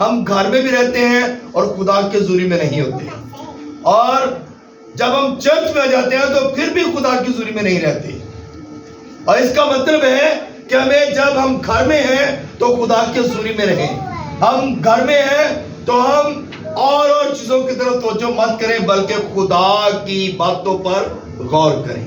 ہم گھر میں بھی رہتے ہیں اور خدا کے حضوری میں نہیں ہوتے, اور جب ہم چرچ میں جاتے ہیں تو پھر بھی خدا کی حضوری میں نہیں رہتے. اور اس کا مطلب ہے کہ ہمیں جب ہم گھر میں ہیں تو خدا کی حضوری میں رہیں. ہم گھر میں ہیں تو ہم اور چیزوں کی طرف توجہ مت کریں بلکہ خدا کی باتوں پر غور کریں.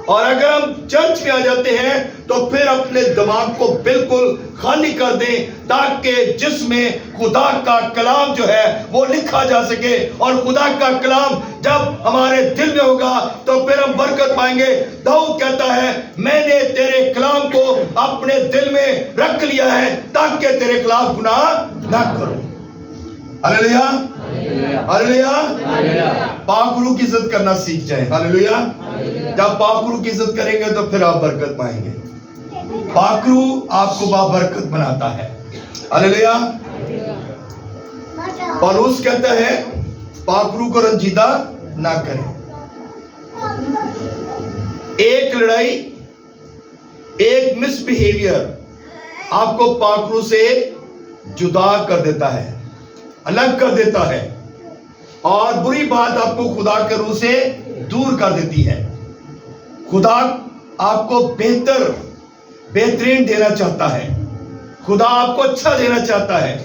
اور اگر ہم چرچ میں آ جاتے ہیں تو پھر اپنے دماغ کو بالکل خالی کر دیں تاکہ جس میں خدا کا کلام جو ہے وہ لکھا جا سکے, اور خدا کا کلام جب ہمارے دل میں ہوگا تو پھر ہم برکت پائیں گے. داؤد کہتا ہے میں نے تیرے کلام کو اپنے دل میں رکھ لیا ہے تاکہ تیرے خلاف گناہ نہ کروں. ہاللیلویا, ہاللیلویا. پاک روح کی عزت کرنا سیکھ جائیں. ہاللیلویا. جب پاک روح کی عزت کریں گے تو پھر آپ برکت پائیں گے. پاک روح آپ کو بابرکت بناتا ہے. ہاللیلویا. پولس کہتا ہے پاک روح کو رنجیدہ نہ کریں. ایک لڑائی, ایک مس بیہیویئر آپ کو پاک روح سے جدا کر دیتا ہے, الگ کر دیتا ہے, اور بری بات آپ کو خدا کے روح سے دور کر دیتی ہے. خدا آپ کو بہترین دینا چاہتا ہے. خدا آپ کو اچھا دینا چاہتا ہے.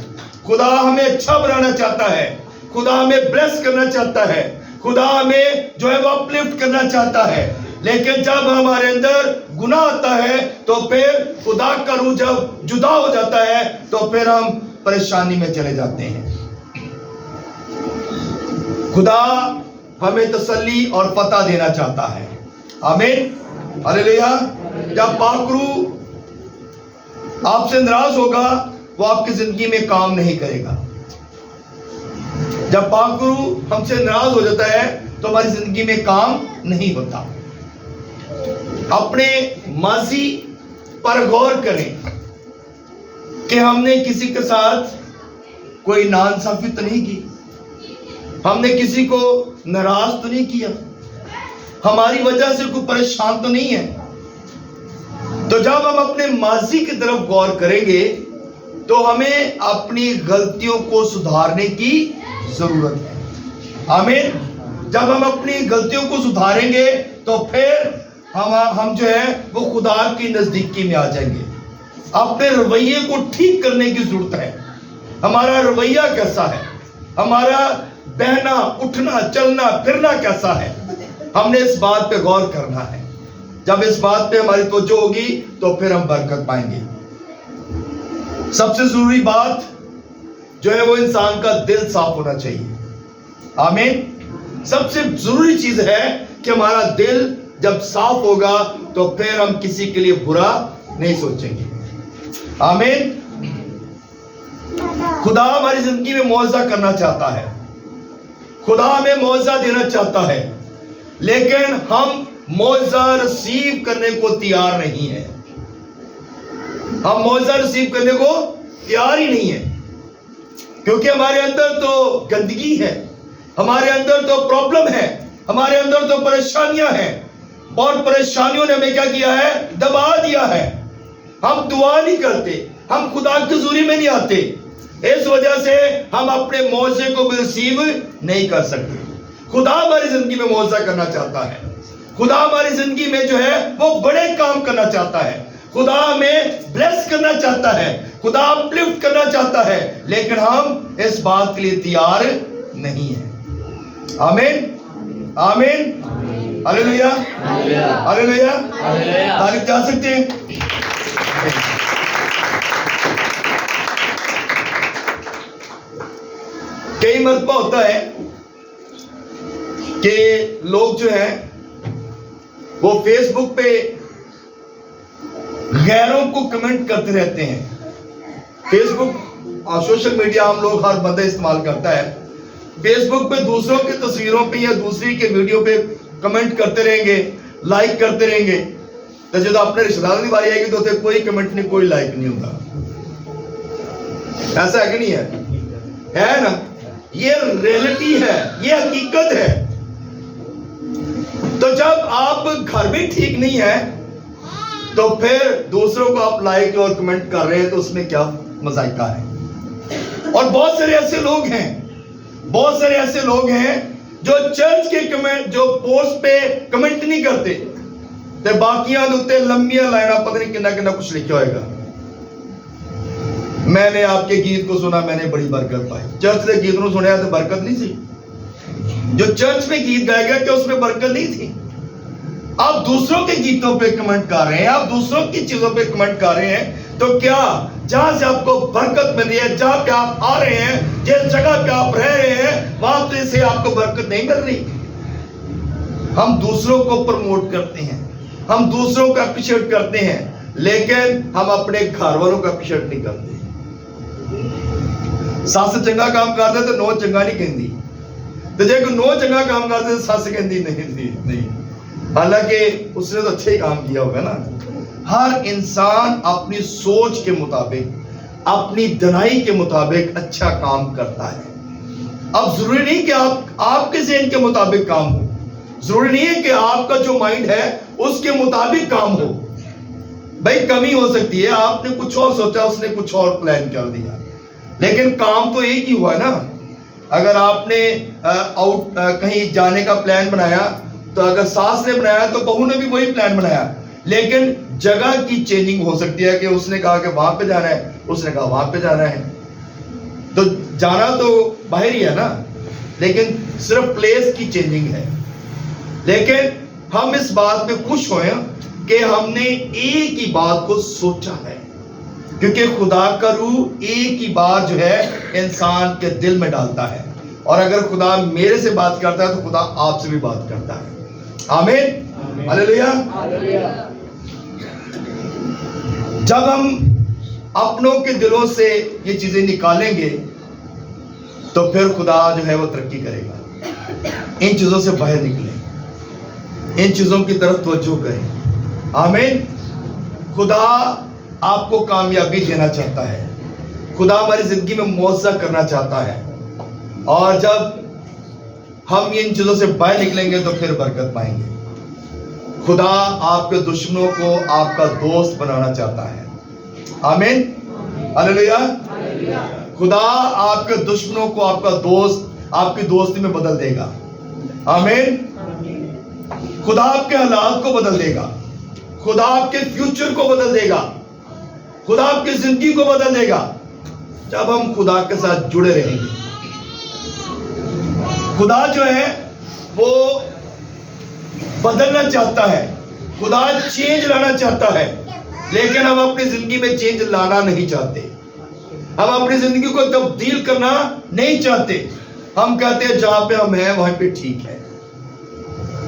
خدا ہمیں اچھا بنانا چاہتا ہے. خدا ہمیں بلیس کرنا چاہتا ہے. خدا ہمیں جو ہے وہ اپلفٹ کرنا چاہتا ہے. لیکن جب ہمارے اندر گناہ آتا ہے تو پھر خدا کا روح جب جدا ہو جاتا ہے تو پھر ہم پریشانی میں چلے جاتے ہیں. خدا ہمیں تسلی اور فتح دینا چاہتا ہے. آمین, ہاللیلویا. جب پاک روح آپ سے ناراض ہوگا وہ آپ کی زندگی میں کام نہیں کرے گا. جب پاک روح ہم سے ناراض ہو جاتا ہے تو ہماری زندگی میں کام نہیں ہوتا. اپنے ماضی پر غور کریں کہ ہم نے کسی کے ساتھ کوئی ناانصافی تو نہیں کی, ہم نے کسی کو ناراض تو نہیں کیا, ہماری وجہ سے کوئی پریشان تو نہیں ہے. تو جب ہم اپنے ماضی کی طرف غور کریں گے تو ہمیں اپنی غلطیوں کو سدھارنے کی ضرورت ہے. آمین. جب ہم اپنی غلطیوں کو سدھاریں گے تو پھر ہم جو ہے وہ خدا کی نزدیکی میں آ جائیں گے. اپنے رویے کو ٹھیک کرنے کی ضرورت ہے. ہمارا رویہ کیسا ہے, ہمارا بہنا اٹھنا چلنا پھرنا کیسا ہے, ہم نے اس بات پہ غور کرنا ہے. جب اس بات پہ ہماری توجہ ہوگی تو پھر ہم برکت پائیں گے. سب سے ضروری بات جو ہے وہ انسان کا دل صاف ہونا چاہیے. آمین. سب سے ضروری چیز ہے کہ ہمارا دل جب صاف ہوگا تو پھر ہم کسی کے لیے برا نہیں سوچیں گے. آمین. خدا ہماری زندگی میں معاوضہ کرنا چاہتا ہے, خدا ہمیں معاوضہ دینا چاہتا ہے, لیکن ہم معاوضہ ریسیو کرنے کو تیار نہیں ہیں. ہم معاوضہ ریسیو کرنے کو تیار ہی نہیں ہیں کیونکہ ہمارے اندر تو گندگی ہے, ہمارے اندر تو پرابلم ہے, ہمارے اندر تو پریشانیاں ہیں, اور پریشانیوں نے ہمیں کیا کیا ہے, دبا دیا ہے. ہم دعا نہیں کرتے, ہم خدا کی حضوری میں نہیں آتے, اس وجہ سے ہم اپنے معاوضے کو بھی ریسیو نہیں کر سکتے. خدا ہماری زندگی میں معاوضہ کرنا چاہتا ہے, خدا ہماری زندگی میں جو ہے وہ بڑے کام کرنا چاہتا ہے, خدا ہمیں بلیس کرنا چاہتا ہے, خدا اپلفٹ کرنا چاہتا ہے, لیکن ہم اس بات کے لیے تیار نہیں ہیں. آمین. آمین. ہاللیلویا, ہاللیلویا. تعریف جا سکتے ہیں. کئی مرتبہ ہوتا ہے کہ لوگ جو ہیں وہ فیس بک پہ غیروں کو کمنٹ کرتے رہتے ہیں. فیس بک اور سوشل میڈیا ہم لوگ ہر بندہ استعمال کرتا ہے. فیس بک پہ دوسروں کی تصویروں پہ یا دوسری کے ویڈیو پہ کمنٹ کرتے رہیں گے, لائک کرتے رہیں گے. تو جب اپنے رشتہ داروں کی باری آئے گی تو کوئی کمنٹ نہیں, کوئی لائک نہیں ہوگا. ایسا ہے کہ نہیں ہے نا؟ یہ ریئلٹی ہے, یہ حقیقت ہے. تو جب آپ گھر میں ٹھیک نہیں ہے تو پھر دوسروں کو آپ لائک اور کمنٹ کر رہے ہیں تو اس میں کیا مذائقہ ہے؟ اور بہت سارے ایسے لوگ ہیں جو چرچ کے کمنٹ جو پوسٹ پہ کمنٹ نہیں کرتے تے باقیاں دے لمبیاں لائناں پتہ نہیں کنا کچھ لکھا ہوئے گا. میں نے آپ کے گیت کو سنا, میں نے بڑی برکت پائی. چرچ کے گیت کو سنیا تو برکت نہیں سی. جو چرچ میں گیت گایا گیا کہ اس میں برکت نہیں تھی. آپ دوسروں کے گیتوں پہ کمنٹ کر رہے ہیں, آپ دوسروں کی چیزوں پہ کمنٹ کر رہے ہیں, تو کیا جہاں سے آپ کو برکت مل رہی ہے, جہاں پہ آپ آ رہے ہیں, جس جگہ پہ آپ رہ رہے ہیں, وہاں پہ سے آپ کو برکت نہیں مل رہی؟ ہم دوسروں کو پروموٹ کرتے ہیں, ہم دوسروں کو اپریشیٹ کرتے ہیں, لیکن ہم اپنے گھر والوں کو اپریشیٹ نہیں کرتے. ساس چنگا کام کرتے تو نو چنگا نہیں کہندی, تو جے کوئی نو چنگا کام کرتے تو ساس کہندی نہیں. حالانکہ اس نے تو اچھا ہی کام کیا ہوگا نا. ہر انسان اپنی سوچ کے مطابق, اپنی دنائی کے مطابق اچھا کام کرتا ہے. اب ضروری نہیں کہ آپ کے ذہن کے مطابق کام ہو, ضروری نہیں ہے کہ آپ کا جو مائنڈ ہے اس کے مطابق کام ہو. بھائی کمی ہو سکتی ہے, آپ نے کچھ اور سوچا, اس نے کچھ اور پلان کر دیا, لیکن کام تو ایک ہی ہوا نا. اگر آپ نے کہیں جانے کا پلان بنایا, تو اگر ساس نے بنایا تو بہو نے بھی وہی پلان بنایا, لیکن جگہ کی چینجنگ ہو سکتی ہے کہ اس نے کہا کہ وہاں پہ جانا ہے, اس نے کہا وہاں پہ جانا ہے. تو جانا تو باہر ہی ہے نا, لیکن صرف پلیس کی چینجنگ ہے. لیکن ہم اس بات میں خوش ہوئے کہ ہم نے ایک ہی بات کو سوچا ہے, کیونکہ خدا کا روح ایک ہی بات جو ہے انسان کے دل میں ڈالتا ہے. اور اگر خدا میرے سے بات کرتا ہے تو خدا آپ سے بھی بات کرتا ہے. آمین, ہلیلویا. جب ہم اپنوں کے دلوں سے یہ چیزیں نکالیں گے تو پھر خدا جو ہے وہ ترقی کرے گا. ان چیزوں سے باہر نکلیں, ان چیزوں کی طرف توجہ کریں. آمین. خدا آپ کو کامیابی دینا چاہتا ہے, خدا ہماری زندگی میں معجزہ کرنا چاہتا ہے, اور جب ہم ان چیزوں سے باہر نکلیں گے تو پھر برکت پائیں گے. خدا آپ کے دشمنوں کو آپ کا دوست بنانا چاہتا ہے. آمین, ہلیلویا. خدا آپ کے دشمنوں کو آپ کا دوست, آپ کی دوستی میں بدل دے گا. آمین. خدا آپ کے حالات کو بدل دے گا, خدا آپ کے فیوچر کو بدل دے گا, خدا آپ کی زندگی کو بدل دے گا, جب ہم خدا کے ساتھ جڑے رہیں گے. خدا جو ہے وہ بدلنا چاہتا ہے, خدا چینج لانا چاہتا ہے, لیکن ہم اپنی زندگی میں چینج لانا نہیں چاہتے, ہم اپنی زندگی کو تبدیل کرنا نہیں چاہتے. ہم کہتے ہیں جہاں پہ ہم ہیں وہاں پہ ٹھیک ہے.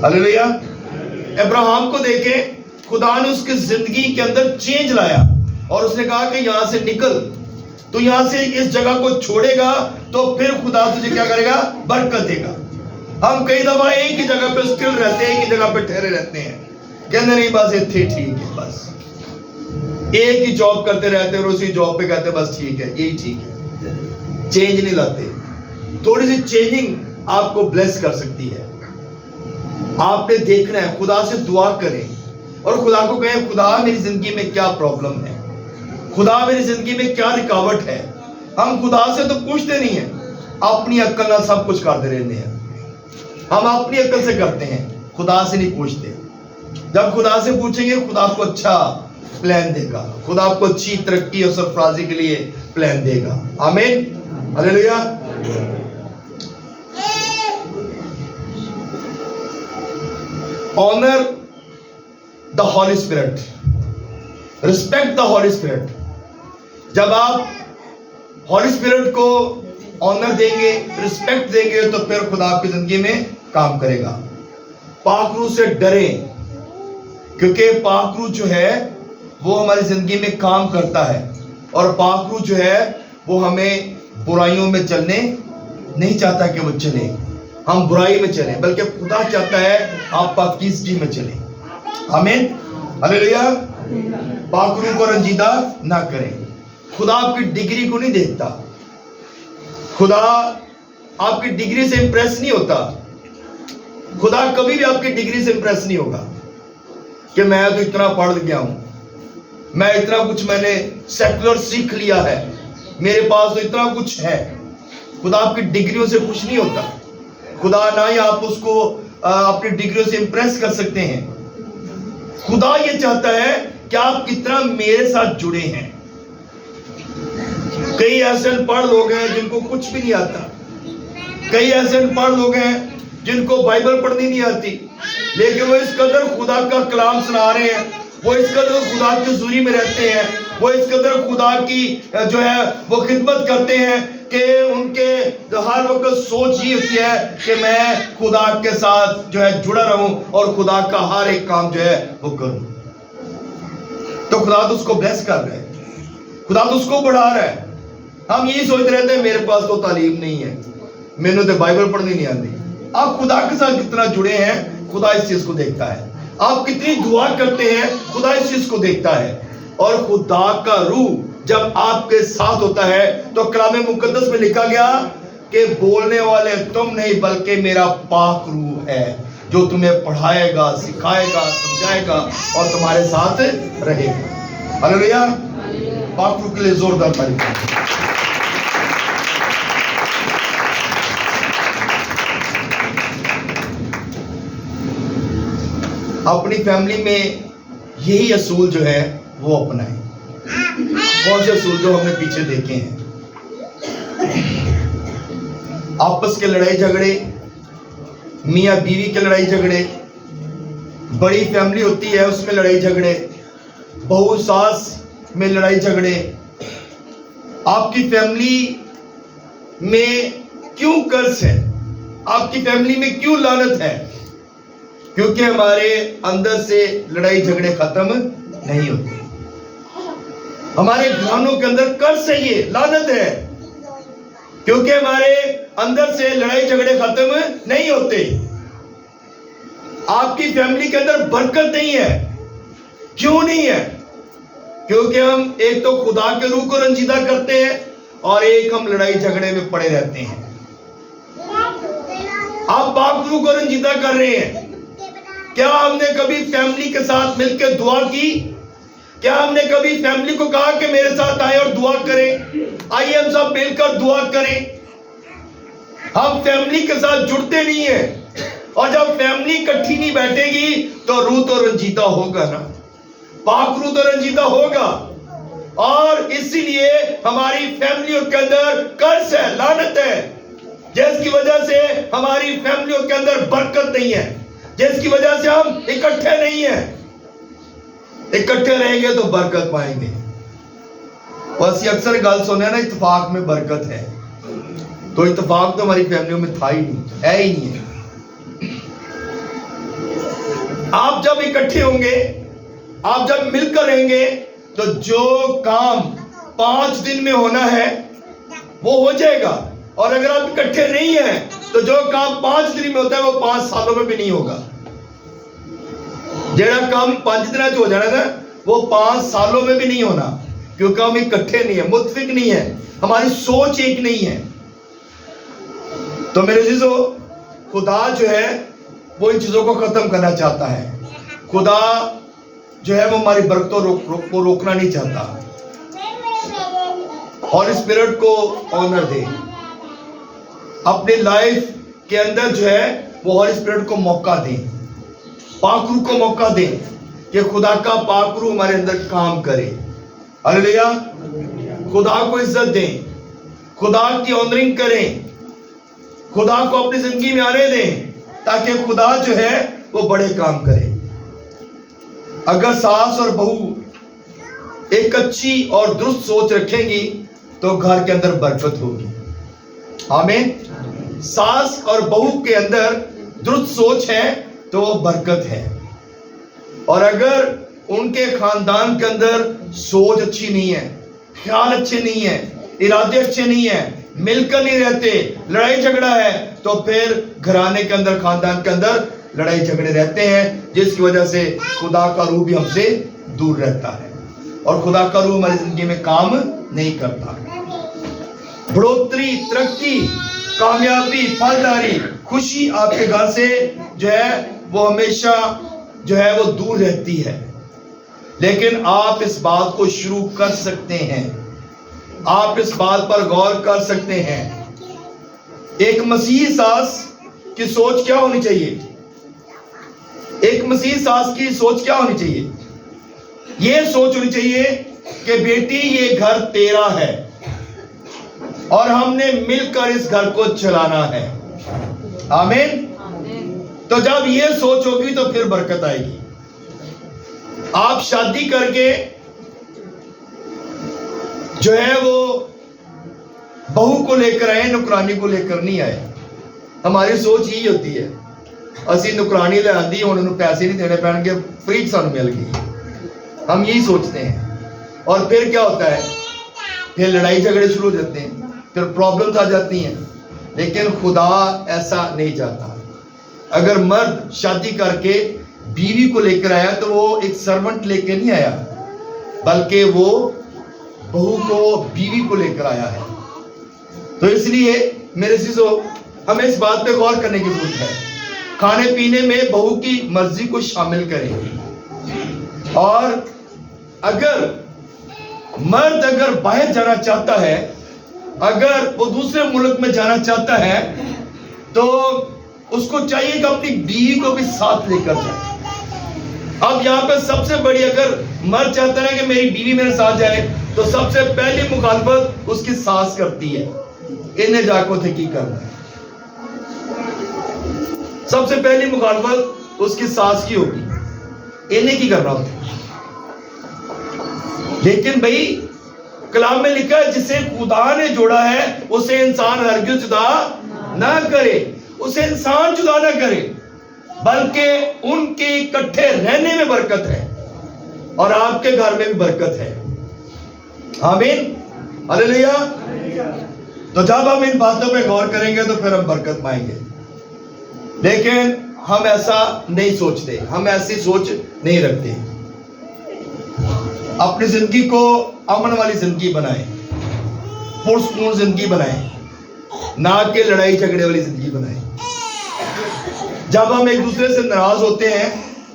ہلیلویا. ابراہیم کو دیکھیں, خدا نے اس کی زندگی کے اندر چینج لایا, اور اس نے کہا کہ یہاں سے نکل, تو یہاں سے اس جگہ کو چھوڑے گا تو پھر خدا تجھے کیا کرے گا؟ برکت دے گا. ہم کئی دفعہ ایک ہی جگہ پہ اسٹل رہتے ہیں, ایک ہی جگہ پہ ٹھہرے رہتے ہیں, کہتے نہیں بس اتنے ٹھیک ہے, بس ایک ہی جاب کرتے رہتے ہیں اور اسی جاب پہ کہتے ہیں بس ٹھیک ہے, یہی ٹھیک ہے, چینج نہیں لاتے. تھوڑی سی چینجنگ آپ کو بلیس کر سکتی ہے. آپ نے دیکھنا ہے, خدا سے دعا کریں اور خدا کو کہیں خدا میری زندگی میں کیا پرابلم ہے, خدا میری زندگی میں کیا رکاوٹ ہے. ہم خدا سے تو پوچھتے نہیں ہیں, اپنی عقل نہ سب کچھ کرتے رہتے ہیں. ہم اپنی عقل سے کرتے ہیں, خدا سے نہیں پوچھتے. جب خدا سے پوچھیں گے خدا کو اچھا پلان دے گا, خدا آپ کو اچھی ترقی اور سرفرازی کے لیے پلان دے گا. Amen, hallelujah. Honour the holy spirit, respect the holy spirit. جب آپ ہولی اسپرٹ کو آنر دیں گے, ریسپیکٹ دیں گے, تو پھر خدا آپ کی زندگی میں کام کرے گا. پاک روح سے ڈریں, کیونکہ پاک روح جو ہے وہ ہماری زندگی میں کام کرتا ہے, اور پاک روح جو ہے وہ ہمیں برائیوں میں چلنے نہیں چاہتا کہ وہ چلیں, ہم برائی میں چلیں, بلکہ خدا چاہتا ہے آپ پاکیزگی میں چلیں. آمین, ہلیلویا. پاک روح کو رنجیدہ نہ کریں. خدا آپ کی ڈگری کو نہیں دیکھتا, خدا آپ کی ڈگری سے امپریس نہیں ہوتا. خدا کبھی بھی آپ کی ڈگری سے امپریس نہیں ہوگا کہ میں تو اتنا پڑھ گیا ہوں, میں اتنا کچھ میں نے سیکولر سیکھ لیا ہے, میرے پاس تو اتنا کچھ ہے. خدا آپ کی ڈگریوں سے خوش نہیں ہوتا. خدا نہ ہی آپ اس کو اپنی ڈگریوں سے امپریس کر سکتے ہیں. خدا یہ چاہتا ہے کہ آپ کتنا میرے ساتھ جڑے ہیں. کئی ایسے پڑھ لوگ ہیں جن کو کچھ بھی نہیں آتا. کئی ایسے پڑھ لوگ ہیں جن کو بائبل پڑھنی نہیں آتی، لیکن وہ اس قدر خدا کا کلام سنا رہے ہیں، وہ اس قدر خدا کی حضوری میں رہتے ہیں، وہ اس قدر خدا کی جو ہے وہ خدمت کرتے ہیں کہ ان کے ہر وقت سوچ یہ ہوتی ہے کہ میں خدا کے ساتھ جو ہے جڑا رہوں اور خدا کا ہر ایک کام جو ہے وہ کروں. تو خدا تو اس کو بلیس کر رہا ہے، خدا تو اس کو بڑھا رہا ہے. ہم یہی سوچتے رہتے ہیں میرے پاس تو تعلیم نہیں ہے، میں نے تو بائبل پڑھنی نہیں آتی. آپ خدا کے ساتھ کتنا جڑے ہیں خدا اس چیز کو دیکھتا ہے. آپ کتنی دعا کرتے ہیں خدا اس چیز کو دیکھتا ہے. اور خدا کا روح جب آپ کے ساتھ ہوتا ہے تو کلام مقدس میں لکھا گیا کہ بولنے والے تم نہیں بلکہ میرا پاک روح ہے جو تمہیں پڑھائے گا، سکھائے گا، سمجھائے گا اور تمہارے ساتھ رہے گا. ہلیلویا. پاک روح کے لیے زوردار تعریف. اپنی فیملی میں یہی اصول جو ہے وہ اپنائیں. بہت سے اصول جو ہم نے پیچھے دیکھے ہیں. آپس کے لڑائی جھگڑے، میاں بیوی کے لڑائی جھگڑے، بڑی فیملی ہوتی ہے اس میں لڑائی جھگڑے، بہو ساس میں لڑائی جھگڑے. آپ کی فیملی میں کیوں قرض ہے؟ آپ کی فیملی میں کیوں لعنت ہے؟ کیونکہ ہمارے اندر سے لڑائی جھگڑے ختم نہیں ہوتے. ہمارے گھرانوں کے اندر قرض ہے، یہ لعنت ہے کیونکہ ہمارے اندر سے لڑائی جھگڑے ختم نہیں ہوتے. آپ کی فیملی کے اندر برکت نہیں ہے. کیوں نہیں ہے؟ کیونکہ ہم ایک تو خدا کے روح کو رنجیدہ کرتے ہیں اور ایک ہم لڑائی جھگڑے میں پڑے رہتے ہیں. آپ پاک روح کو رنجیدہ کر رہے ہیں. کیا ہم نے کبھی فیملی کے ساتھ مل کے دعا کی؟ کیا ہم نے کبھی فیملی کو کہا کہ میرے ساتھ آئے اور دعا کریں؟ آئیے ہم سب مل کر دعا کریں. ہم فیملی کے ساتھ جڑتے نہیں ہیں اور جب فیملی اکٹھی نہیں بیٹھے گی تو روح تو رنجیدہ ہوگا نا. پاک روح تو رنجیدہ ہوگا اور اسی لیے ہماری فیملیوں کے اندر قرض ہے، لعنت ہے، جس کی وجہ سے ہماری فیملیوں کے اندر برکت نہیں ہے، جس کی وجہ سے ہم اکٹھے نہیں ہیں. اکٹھے رہیں گے تو برکت پائیں گے. بس یہ اکثر گل سنے نا اتفاق میں برکت ہے، تو اتفاق تو ہماری فیملیوں میں تھا ہی نہیں، ہے ہی نہیں ہے. آپ جب اکٹھے ہوں گے، آپ جب مل کر رہیں گے تو جو کام 5 دن میں ہونا ہے وہ ہو جائے گا. اور اگر آپ اکٹھے نہیں ہیں تو جو کام 5 دن میں ہوتا ہے وہ 5 سالوں میں بھی نہیں ہوگا. جیڑا کام 5 دنوں ہو جانا تھا وہ 5 سالوں میں بھی نہیں ہونا، کیونکہ ہم اکٹھے نہیں ہیں، متفق نہیں ہیں، ہماری سوچ ایک نہیں ہے. تو میرے عزیزو، خدا جو ہے وہ ان چیزوں کو ختم کرنا چاہتا ہے. خدا جو ہے وہ ہماری برکتوں کو روکنا نہیں چاہتا. ہالی اسپرٹ کو آنر دے. اپنے لائف کے اندر جو ہے وہ ہالی اسپرٹ کو موقع دیں، پاک روح کو موقع دیں کہ خدا کا پاک روح ہمارے اندر کام کرے. ہلیلویا. خدا کو عزت دیں، خدا کی آنرنگ کریں، خدا کو اپنی زندگی میں آنے دیں تاکہ خدا جو ہے وہ بڑے کام کرے. اگر ساس اور بہو ایک اچھی اور درست سوچ رکھیں گی تو گھر کے اندر برکت ہوگی. آمین. ساس اور بہو کے اندر درست سوچ ہے تو وہ برکت ہے. اور اگر ان کے خاندان کے اندر سوچ اچھی نہیں ہے، خیال اچھے نہیں ہیں، ارادے اچھے نہیں ہیں، مل کر نہیں رہتے، لڑائی جھگڑا ہے، تو پھر گھرانے کے اندر، خاندان کے اندر لڑائی جھگڑے رہتے ہیں، جس کی وجہ سے خدا کا روح بھی ہم سے دور رہتا ہے اور خدا کا روح ہماری زندگی میں کام نہیں کرتا. بڑھوتری، ترقی، کامیابی، پھلداری، خوشی آپ کے گھر سے جو ہے وہ ہمیشہ جو ہے وہ دور رہتی ہے. لیکن آپ اس بات کو شروع کر سکتے ہیں آپ اس بات پر غور کر سکتے ہیں ایک مسیحی ساس کی سوچ کیا ہونی چاہیے. ایک مسیحی ساس کی سوچ کیا ہونی چاہیے؟ یہ سوچ ہونی چاہیے کہ بیٹی یہ گھر تیرا ہے اور ہم نے مل کر اس گھر کو چلانا ہے. آمین. تو جب یہ سوچ ہوگی تو پھر برکت آئے گی. آپ شادی کر کے جو ہے وہ بہو کو لے کر آئے, نکرانی کو لے کر نہیں آئے. ہماری سوچ یہی ہوتی ہے, اسی نکرانی لے آندی ہوں انہوں پیسے نہیں دینے پہن کے فری سانو مل گئی. ہم یہی سوچتے ہیں اور پھر کیا ہوتا ہے, پھر لڑائی جھگڑے شروع ہو جاتے ہیں, پھر پرابلمز آ جاتی ہیں. لیکن خدا ایسا نہیں چاہتا. اگر مرد شادی کر کے بیوی کو لے کر آیا تو وہ ایک سرونٹ لے کے نہیں آیا, بلکہ وہ بہو کو بیوی کو لے کر آیا ہے. تو اس لیے میرے عزیزو ہمیں اس بات پہ غور کرنے کی ضرورت ہے. کھانے پینے میں بہو کی مرضی کو شامل کریں. اور اگر مرد اگر باہر جانا چاہتا ہے, اگر وہ دوسرے ملک میں جانا چاہتا ہے, تو اس کو چاہیے کہ اپنی بیوی کو بھی ساتھ لے کر جائے. اب یہاں پہ سب سے بڑی, اگر مرد چاہتا ہے کہ میری بیوی میرے ساتھ جائے, تو سب سے پہلی مخالفت اس کی ساس کرتی ہے. انہیں جا کو تھے کی کرنا ہے. سب سے پہلی مخالفت اس کی ساس کی ہوگی, انہیں کی کرنا ہوتا ہے. لیکن بھائی کلام میں لکھا ہے جسے خدا نے جوڑا ہے اسے انسان ہرگز جدا نہ کرے. اسے انسان جدا نہ کرے, بلکہ ان کے اکٹھے رہنے میں برکت ہے اور آپ کے گھر میں بھی برکت ہے. آمین. ہلیلویا. تو جب ہم ان باتوں پہ غور کریں گے تو پھر ہم برکت پائیں گے. لیکن ہم ایسا نہیں سوچتے, ہم ایسی سوچ نہیں رکھتے. اپنی زندگی کو امن والی زندگی بنائیں, پرسکون زندگی بنائیں, نہ کہ لڑائی جھگڑے والی زندگی بنائیں. جب ہم ایک دوسرے سے ناراض ہوتے ہیں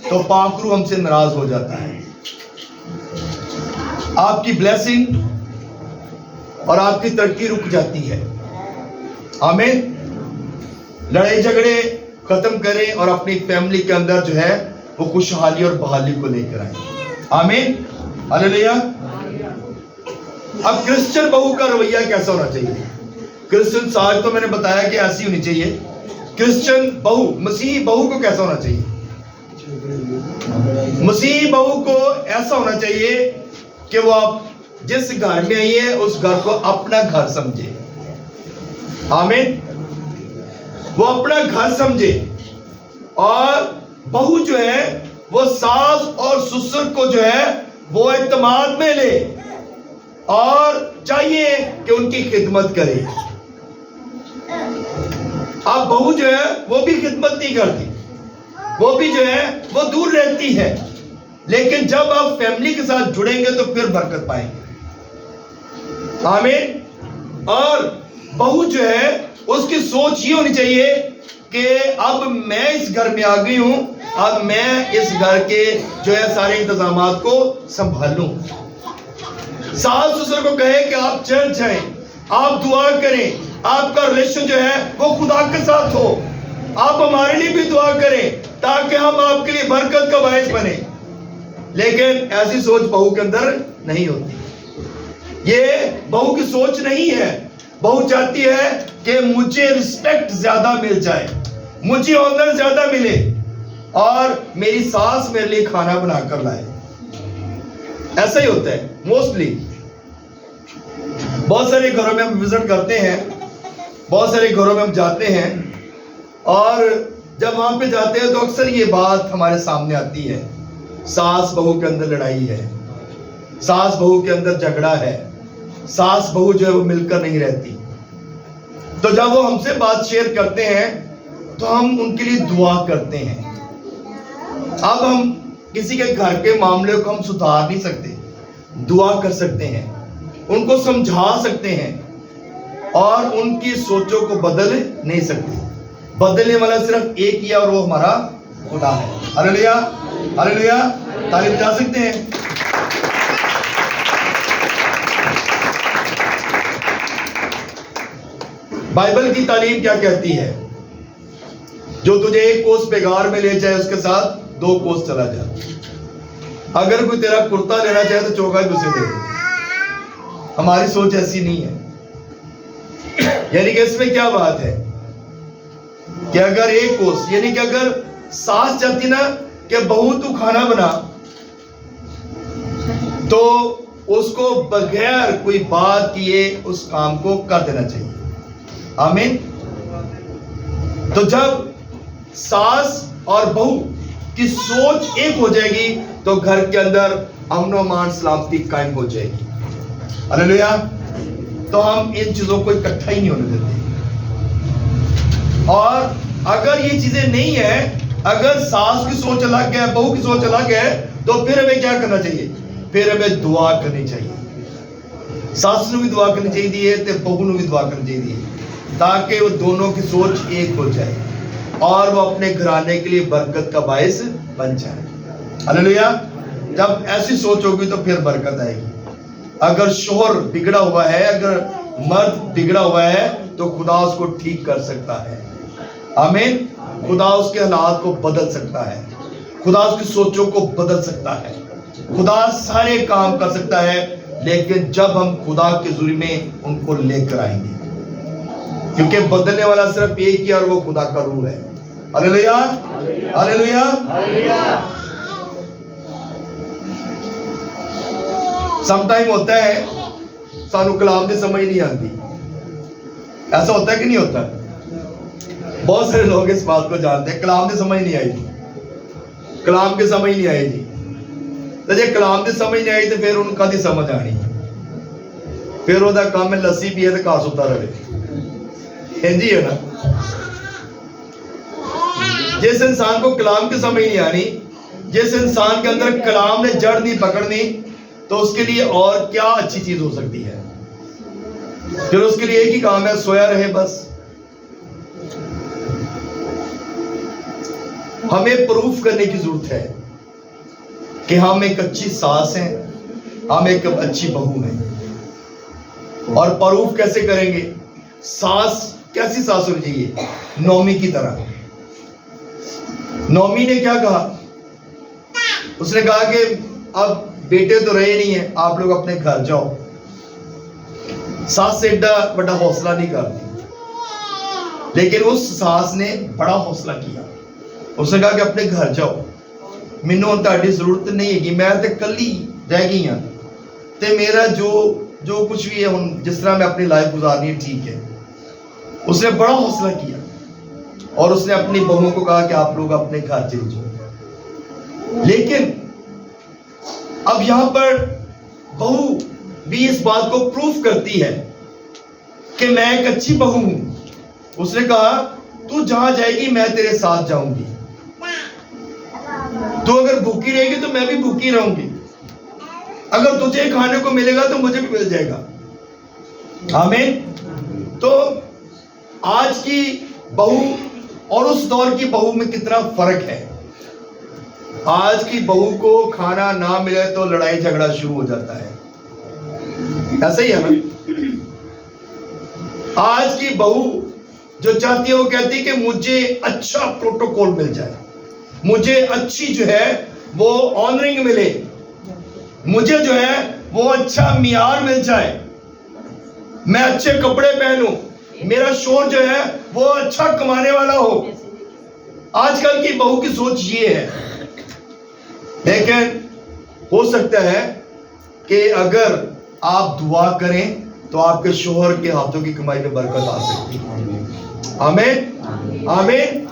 تو پاک روح ہم سے ناراض ہو جاتا ہے. آپ کی بلیسنگ اور آپ کی ترقی رک جاتی ہے. آمین. لڑائی جھگڑے ختم کریں اور اپنی فیملی کے اندر جو ہے وہ خوشحالی اور بحالی کو لے کر آئیں. آمین. ہلیلویا. اب کرسچن بہو کا رویہ کیسا ہونا چاہیے؟ کرسچن ساج تو میں نے بتایا کہ ایسی ہونی چاہیے. کرسچن بہو, مسیحی بہو کو کیسا ہونا چاہیے؟ مسیحی بہو کو ایسا ہونا چاہیے کہ وہ آپ جس گھر میں آئی ہے اس گھر کو اپنا گھر سمجھے. آمین. وہ اپنا گھر سمجھے. اور بہو جو ہے وہ ساس اور سسر کو جو ہے وہ اعتماد میں لے اور چاہیے کہ ان کی خدمت کرے. اب بہو جو ہے وہ بھی خدمت نہیں کرتی, وہ بھی جو ہے وہ دور رہتی ہے. لیکن جب آپ فیملی کے ساتھ جڑیں گے تو پھر برکت پائیں گے. آمین. اور بہو جو ہے اس کی سوچ یہ ہونی چاہیے کہ اب میں اس گھر میں آ گئی ہوں, اب میں اس گھر کے جو ہے سارے انتظامات کو سنبھالوں. ساس سسر کو کہے کہ آپ چرچ جائیں, آپ دعا کریں, آپ کا ریلیشن جو ہے وہ خدا کے ساتھ ہو, آپ ہمارے لیے بھی دعا کریں تاکہ ہم آپ کے لیے برکت کا باعث بنے. لیکن ایسی سوچ بہو کے اندر نہیں ہوتی. یہ بہو کی سوچ نہیں ہے. بہو چاہتی ہے کہ مجھے رسپیکٹ زیادہ مل جائے, مجھے آنر زیادہ ملے, اور میری ساس میرے لیے کھانا بنا کر لائے. ایسا ہی ہوتا ہے موسٹلی. بہت سارے گھروں میں ہم وزٹ کرتے ہیں, بہت سارے گھروں میں ہم جاتے ہیں, اور جب وہاں پہ جاتے ہیں تو اکثر یہ بات ہمارے سامنے آتی ہے, ساس بہو کے اندر لڑائی ہے, ساس بہو کے اندر جھگڑا ہے, ساس بہو جو ہے وہ مل کر نہیں رہتی. تو جب وہ ہم سے بات شیئر کرتے ہیں تو ہم ان کے لیے دعا کرتے ہیں. اب ہم کسی کے گھر کے معاملے کو ہم سدھار نہیں سکتے, دعا کر سکتے ہیں, ان کو سمجھا سکتے ہیں, اور ان کی سوچوں کو بدل نہیں سکتے. بدلنے والا صرف ایک ہی ہے اور وہ ہمارا خدا ہے. ہلیلویا. ہلیلویا. تعریف جا سکتے ہیں. بائبل کی تعلیم کیا کہتی ہے؟ جو تجھے ایک کوس بیگار میں لے جائے اس کے ساتھ 2 کوس چلا جا. اگر کوئی تیرا کرتا لینا چاہے تو چوکا ہی اسے دے دے. ہماری سوچ ایسی نہیں ہے. یعنی کہ اس میں کیا بات ہے کہ اگر ایک کوس، یعنی کہ اگر ساس چاہتی نا کہ بہو تو کھانا بنا، تو اس کو بغیر کوئی بات کیے اس کام کو کر دینا چاہیے. آمین. تو جب ساس اور بہو کی سوچ ایک ہو جائے گی تو گھر کے اندر امن و امان سلامتی قائم ہو جائے گی. ہلیلویا. تو ہم ان چیزوں کو اکٹھا ہی نہیں ہونے دیتے. اور اگر یہ چیزیں نہیں ہیں، اگر ساس کی سوچ الگ ہے، بہو کی سوچ الگ ہے، تو پھر ہمیں کیا کرنا چاہیے؟ پھر ہمیں دعا کرنی چاہیے. ساس نے بھی دعا کرنی چاہیے تے بہو نے بھی دعا کرنی چاہیے، تاکہ وہ دونوں کی سوچ ایک ہو جائے اور وہ اپنے گھرانے کے لیے برکت کا باعث بن جائے. ہلیلویا. جب ایسی سوچ ہوگی تو پھر برکت آئے گی. اگر شوہر بگڑا ہوا ہے، اگر مرد بگڑا ہوا ہے، تو خدا اس کو ٹھیک کر سکتا ہے. آمین. خدا اس کے حالات کو بدل سکتا ہے. خدا اس کی سوچوں کو بدل سکتا ہے. خدا سارے کام کر سکتا ہے، لیکن جب ہم خدا کے حضور میں ان کو لے کر آئیں گے، کیونکہ بدلنے والا صرف ایک ہی اور وہ خدا کا روح ہے. ہلیلویا. ہلیلویا. سم ٹائم ہوتا ہے سانو کلام دی سمجھ نہیں آتی. ایسا ہوتا ہے کہ نہیں ہوتا؟ بہت سارے لوگ اس بات کو جانتے ہیں، کلام دی سمجھ نہیں آئی جی، کلام کی سمجھ نہیں آئی جی. تو جی کلام دی سمجھ نہیں آئی تو پھر ان کا دی سمجھ آنی ہے. پھر وہ کام ہے لسی پیے تو کاس ہوتا رہے. جی ہے نا. جس انسان کو کلام کی سمجھ نہیں آنی، جس انسان کے اندر کلام نے جڑ نہیں پکڑنی، تو اس کے لیے اور کیا اچھی چیز ہو سکتی ہے؟ پھر اس کے لیے ایک ہی کام ہے، سویا رہے بس. ہمیں پروف کرنے کی ضرورت ہے کہ ہم ایک اچھی ساس ہیں، ہم ایک اچھی بہو ہیں. اور پروف کیسے کریں گے؟ ساس کیسی ساس ہونی چاہیے؟ نومی کی طرح. نومی نے کیا کہا؟ اس نے کہا کہ اب بیٹے تو رہے نہیں ہیں، آپ لوگ اپنے گھر جاؤ. ساس سے ایڈا بڑا حوصلہ نہیں کرتی، لیکن اس ساس نے بڑا حوصلہ کیا. اس نے کہا کہ اپنے گھر جاؤ، مینوں تہاڈی ضرورت نہیں ہے گی، میں تے کلی رہ گئی ہوں تے میرا جو کچھ بھی ہے ہن جس طرح میں اپنی لائف گزارنی ہے ٹھیک ہے. اس نے بڑا حوصلہ کیا اور اس نے اپنی بہوؤں کو کہا کہ آپ لوگ اپنے گھر چلے جاؤ. لیکن اب یہاں پر بہو بھی اس بات کو پروف کرتی ہے کہ میں ایک اچھی بہو ہوں. اس نے کہا تو جہاں جائے گی میں تیرے ساتھ جاؤں گی، تو اگر بھوکی رہے گی تو میں بھی بھوکی رہوں گی، اگر تجھے کھانے کو ملے گا تو مجھے بھی مل جائے گا. آمین. تو آج کی بہو اور اس دور کی بہو میں کتنا فرق ہے. آج کی بہو کو کھانا نہ ملے تو لڑائی جھگڑا شروع ہو جاتا ہے. ایسا ہی ہے نا. آج کی بہو جو چاہتی ہے وہ کہتی ہے کہ مجھے اچھا پروٹوکول مل جائے، مجھے اچھی جو ہے وہ آنرنگ ملے، مجھے جو ہے وہ اچھا معیار مل جائے، میں اچھے کپڑے پہنوں، میرا شوہر جو ہے وہ اچھا کمانے والا ہو. آج کل کی بہو کی سوچ یہ ہے. لیکن ہو سکتا ہے کہ اگر آپ دعا کریں تو آپ کے شوہر کے ہاتھوں کی کمائی میں برکت آ سکتی ہے. آمین. آمین.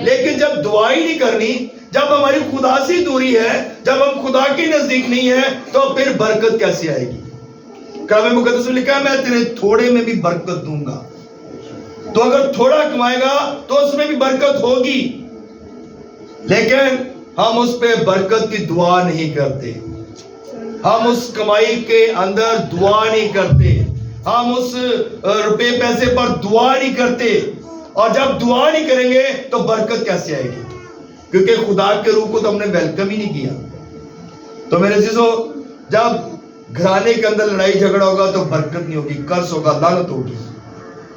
لیکن جب دعا ہی نہیں کرنی، جب ہماری خدا سے دوری ہے، جب ہم خدا کے نزدیک نہیں ہیں، تو پھر برکت کیسے آئے گی؟ کلام مقدس میں لکھا ہے میں تیرے تھوڑے میں بھی برکت دوں گا. تو اگر تھوڑا کمائے گا تو اس میں بھی برکت ہوگی، لیکن ہم اس پہ برکت کی دعا نہیں کرتے، ہم اس کمائی کے اندر دعا نہیں کرتے، ہم اس روپے پیسے پر دعا نہیں کرتے. اور جب دعا نہیں کریں گے تو برکت کیسے آئے گی؟ کیونکہ خدا کے روح کو تو ہم نے ویلکم ہی نہیں کیا. تو میرے عزیزو، جب گھرانے کے اندر لڑائی جھگڑا ہوگا تو برکت نہیں ہوگی، کرس ہوگا، لعنت ہوگی.